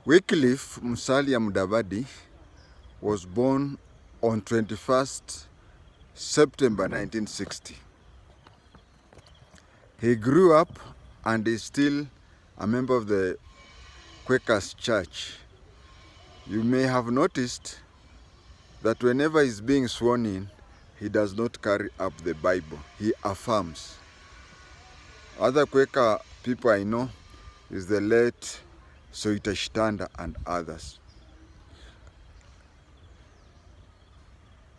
Wycliffe Musalia was born on 21st September 1960. He grew up and is still a member of the Quakers Church. You may have noticed that whenever he's being sworn in, he does not carry up the Bible. He affirms. Other Quaker people I know is the late Soitashitanda and others.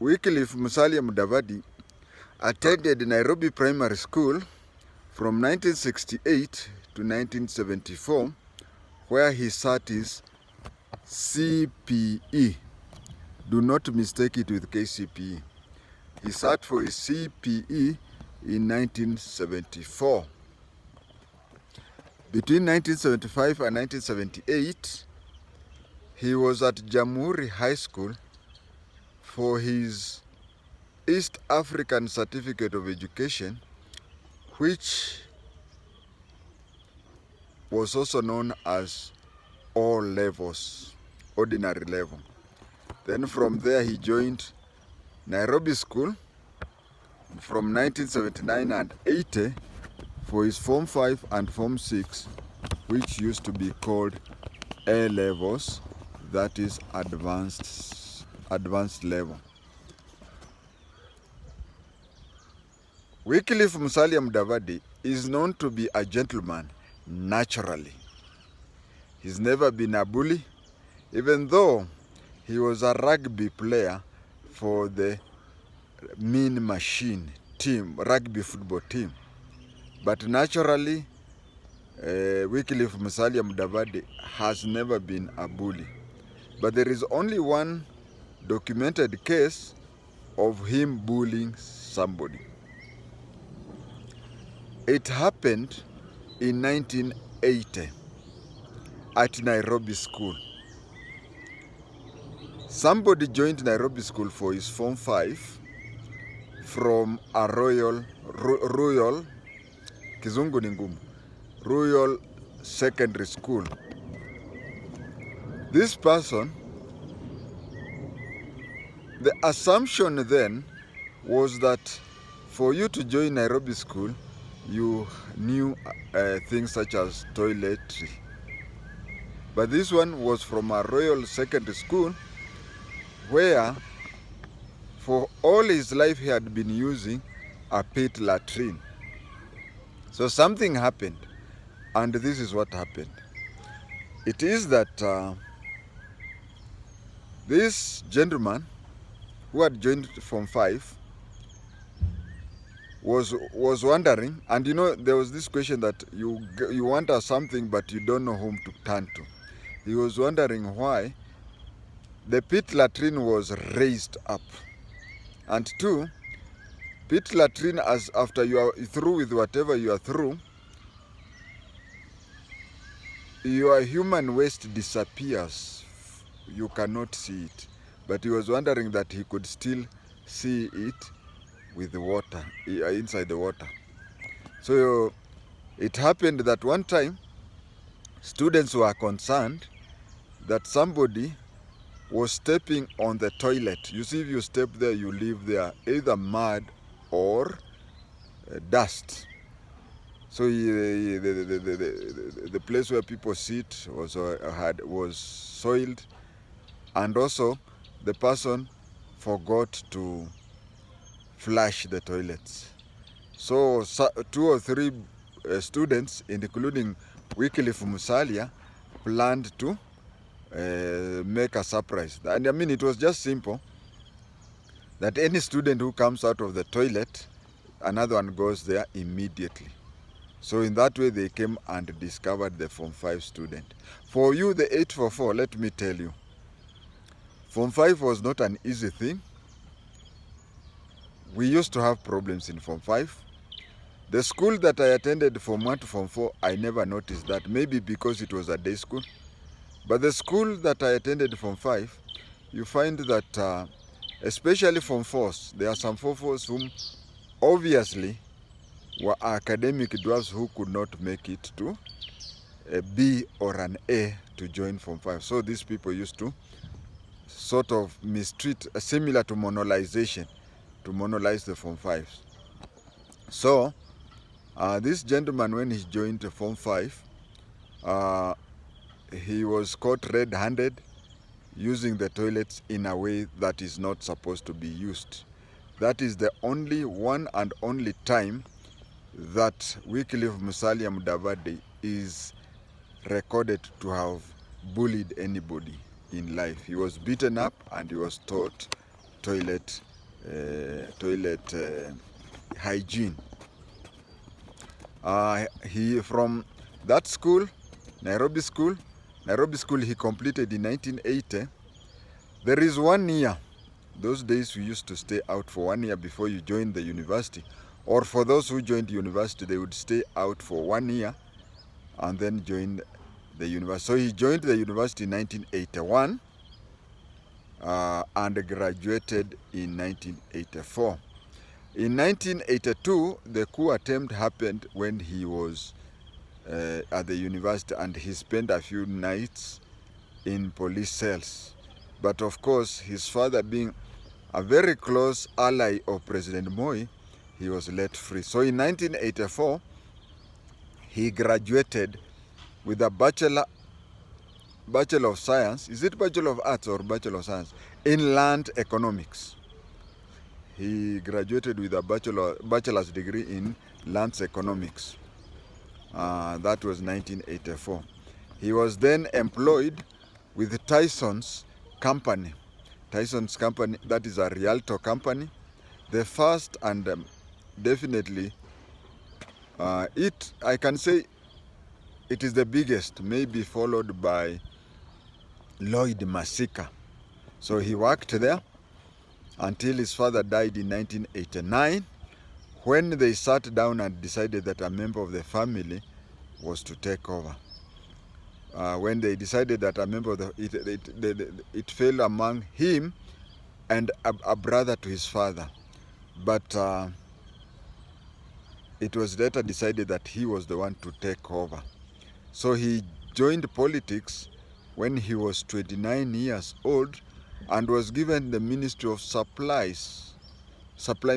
Wycliffe Musalia Mudavadi attended Nairobi Primary School from 1968 to 1974, where he sat his CPE. Do not mistake it with KCPE. He sat for his CPE in 1974. Between 1975 and 1978, he was at Jamhuri High School for his East African Certificate of Education, which was also known as all levels, ordinary level. Then from there he joined Nairobi School from 1979 and 80 for his Form 5 and Form 6, which used to be called A levels, that is advanced level. Wycliffe Musalia Mudavadi is known to be a gentleman naturally. He's never been a bully, even though he was a rugby player for the Mean Machine team, rugby football team. But naturally, Wycliffe Musalia Mudavadi has never been a bully. But there is only one documented case of him bullying somebody. It happened in 1980 at Nairobi School. Somebody joined Nairobi School for his Form 5 from a royal Kizungu ni ngumu, Royal Secondary School. This person, the assumption then was that for you to join Nairobi School, you knew things such as toiletry. But this one was from a Royal Secondary School where for all his life he had been using a pit latrine. So something happened, and this is what happened. It is that this gentleman who had joined Form 5 was wondering, and you know, there was this question that you want something but you don't know whom to turn to. He was wondering why the pit latrine was raised up. And two, pit latrine, as after you are through with whatever you are through, your human waste disappears. You cannot see it. But he was wondering that he could still see it with the water, inside the water. So it happened that one time, students were concerned that somebody was stepping on the toilet. You see, if you step there, you leave there either mud or dust. So the place where people sit was soiled, and also the person forgot to flush the toilets. So 2 or 3 students, including Wycliffe Musalia, planned to make a surprise. And I mean, it was just simple that any student who comes out of the toilet, another one goes there immediately. So in that way, they came and discovered the Form 5 student. For you, the 844, let me tell you, Form 5 was not an easy thing. We used to have problems in Form 5. The school that I attended Form 1 to Form 4, I never noticed that, maybe because it was a day school. But the school that I attended Form 5, you find that, especially Form 4s, there are some Form 4s whom obviously were academic dwarfs who could not make it to a B or an A to join Form 5. So these people used to sort of mistreat, similar to monolization, to monolize the Form 5s. So this gentleman, when he joined the Form 5, he was caught red-handed using the toilets in a way that is not supposed to be used. That is the only one and only time that Wycliffe Musalia Mudavadi is recorded to have bullied anybody in life. He was beaten up and he was taught toilet hygiene. He from that school, Nairobi School, he completed in 1980. There is 1 year. Those days we used to stay out for 1 year before you join the university. Or for those who joined university, they would stay out for 1 year and then join the university. So he joined the university in 1981 and graduated in 1984. In 1982, the coup attempt happened when he was at the university, and he spent a few nights in police cells. But of course, his father being a very close ally of President Moi, he was let free. So in 1984, he graduated with a Bachelor of Science. Is it Bachelor of Arts or Bachelor of Science? In Land Economics. He graduated with a bachelor's degree in Land Economics. That was 1984. He was then employed with Tyson's company. Tyson's company, that is a Rialto company. The first and definitely, I can say it is the biggest, maybe followed by Lloyd Masika. So he worked there until his father died in 1989, when they sat down and decided that a member of the family was to take over. When they decided that a member of it fell among him and a brother to his father. But it was later decided that he was the one to take over. So he joined politics when he was 29 years old and was given the Ministry of Supply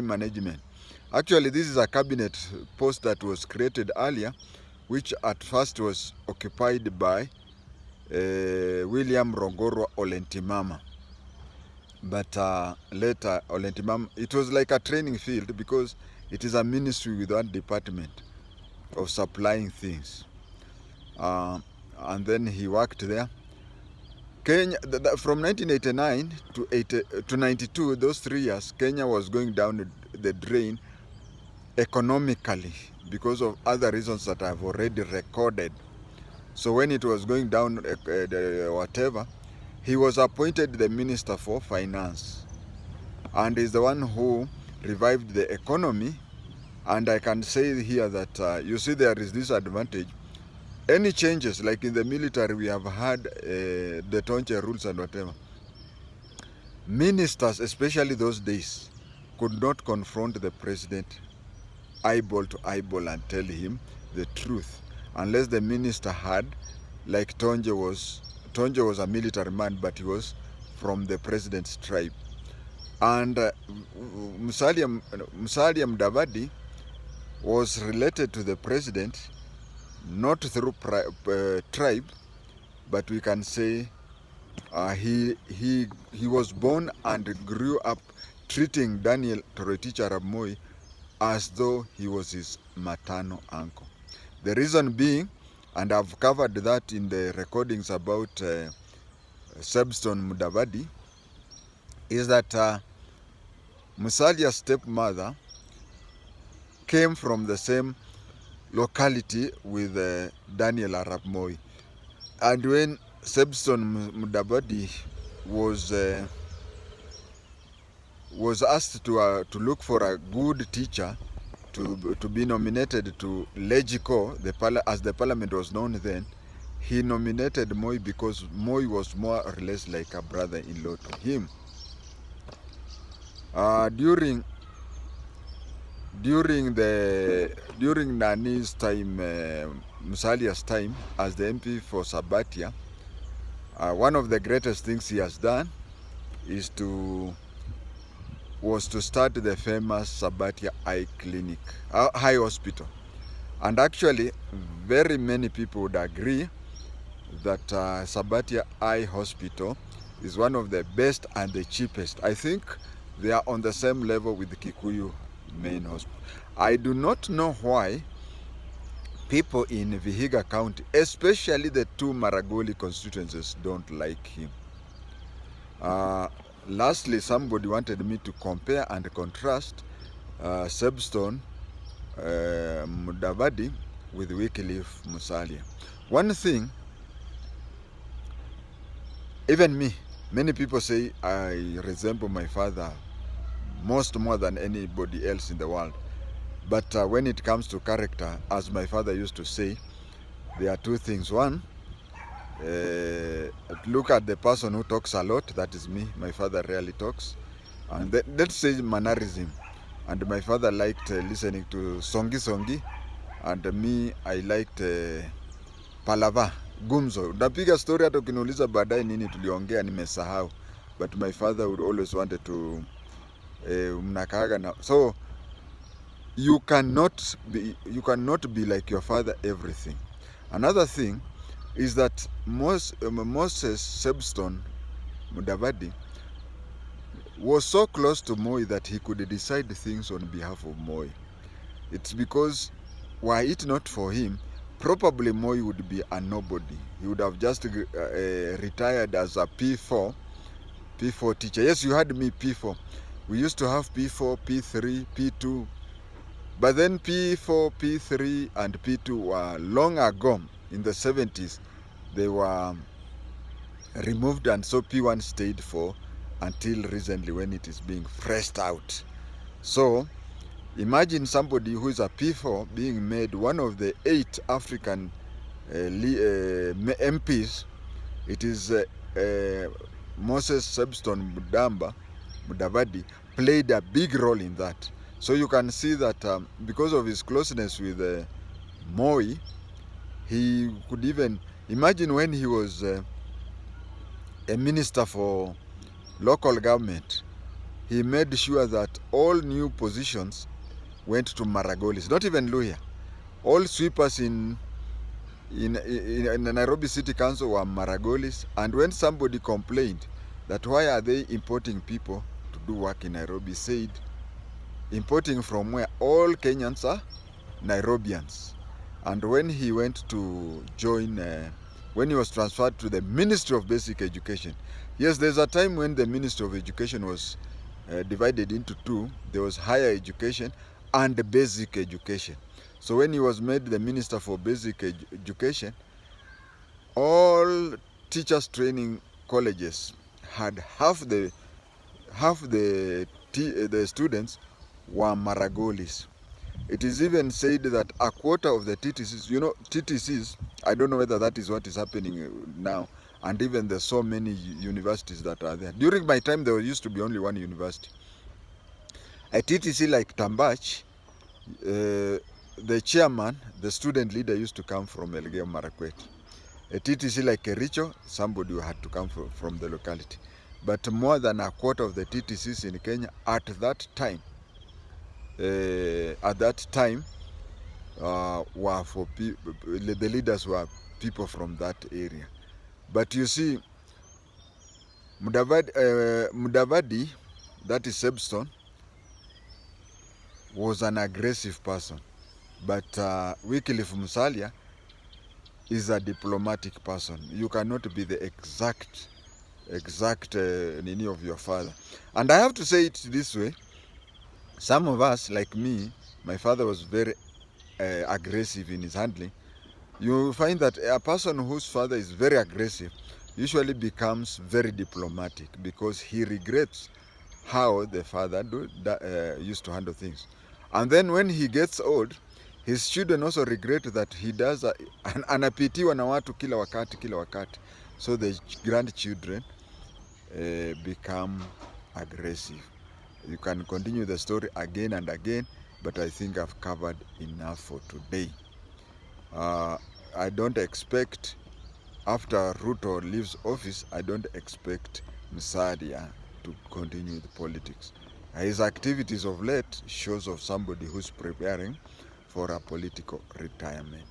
Management. Actually, this is a cabinet post that was created earlier, which at first was occupied by William Rongoro Olentimama. But later, Olentimama, it was like a training field because it is a ministry with one department of supplying things. And then he worked there. Kenya, from 1989 to 92, those 3 years, Kenya was going down the drain economically because of other reasons that I've already recorded. So when it was going down, whatever, he was appointed the Minister for Finance. And he's the one who revived the economy. And I can say here that, you see, there is this advantage. Any changes, like in the military, we have had the Tonche rules and whatever. Ministers, especially those days, could not confront the president eyeball to eyeball and tell him the truth, unless the minister had, like Tonje was a military man, but he was from the president's tribe. And Musalia Mudavadi was related to the president, not through tribe, but we can say he was born and grew up treating Daniel Toroitich Arap Moi as though he was his maternal uncle. The reason being, and I've covered that in the recordings about Sebstone Mudavadi, is that Musalia's stepmother came from the same locality with Daniel Arap Moi. And when Sebstone Mudavadi was asked to look for a good teacher to be nominated to Legico, as the parliament was known then, he nominated Moi because Moi was more or less like a brother-in-law to him. During Nani's time, Musalia's time as the MP for Sabatia, one of the greatest things he has done was to start the famous Sabatia Eye Clinic, Eye Hospital. And actually, very many people would agree that Sabatia Eye Hospital is one of the best and the cheapest. I think they are on the same level with the Kikuyu main hospital. I do not know why people in Vihiga County, especially the two Maragoli constituencies, don't like him. Lastly, somebody wanted me to compare and contrast Sebstone Mudavadi with Wycliffe Musalia. One thing, even me, many people say I resemble my father more than anybody else in the world. But when it comes to character, as my father used to say, there are two things. One, look at the person who talks a lot, that is me. My father rarely talks. And let's say mannerism. And my father liked listening to songi, and me, I liked palava, gumzo. Napiga story hata ukiniuliza baadaye nini tuliongea nimesahau. But my father would always wanted to mnakaaga na. So you cannot be like your father everything. Another thing is that Moses Sebstone Mudavadi was so close to Moi that he could decide things on behalf of Moi. It's because, were it not for him, probably Moi would be a nobody. He would have just retired as a P4 teacher. Yes, you had me P4. We used to have P4, P3, P2. But then P4, P3, and P2 were long ago, in the 70s. They were removed, and so P1 stayed for until recently when it is being pressed out. So imagine somebody who is a P4 being made one of the 8 African MPs. It is Moses Sebstone Mudavadi played a big role in that. So you can see that because of his closeness with Moi, he could even imagine when he was a minister for local government, he made sure that all new positions went to Maragolis, not even Luhya. All sweepers in the Nairobi City Council were Maragolis, and when somebody complained that why are they importing people to do work in Nairobi, said, importing from where? All Kenyans are Nairobians. And when he went to join, when he was transferred to the Ministry of Basic Education, yes, there's a time when the Ministry of Education was divided into two. There was higher education and basic education. So when he was made the Minister for Basic Education, all teachers training colleges had half the students were Maragolis. It is even said that a quarter of the TTCs, TTCs, I don't know whether that is what is happening now, and even there's so many universities that are there. During my time, there used to be only one university. A TTC like Tambach, the chairman, the student leader used to come from Elgeyo Marakwet. A TTC like Kericho, somebody who had to come from the locality. But more than a quarter of the TTCs in Kenya at that time, were for people, the leaders were people from that area. But you see, Mudavadi, that is Sebstone, was an aggressive person. But Wycliffe Musalia is a diplomatic person. You cannot be the exact nini of your father. And I have to say it this way. Some of us, like me, my father was very aggressive in his handling. You find that a person whose father is very aggressive usually becomes very diplomatic because he regrets how the father used to handle things. And then when he gets old, his children also regret that he does anapitiwa na watu kila wakati. So the grandchildren become aggressive. You can continue the story again and again, but I think I've covered enough for today. I don't expect, after Ruto leaves office, I don't expect Musalia to continue the politics. His activities of late shows of somebody who's preparing for a political retirement.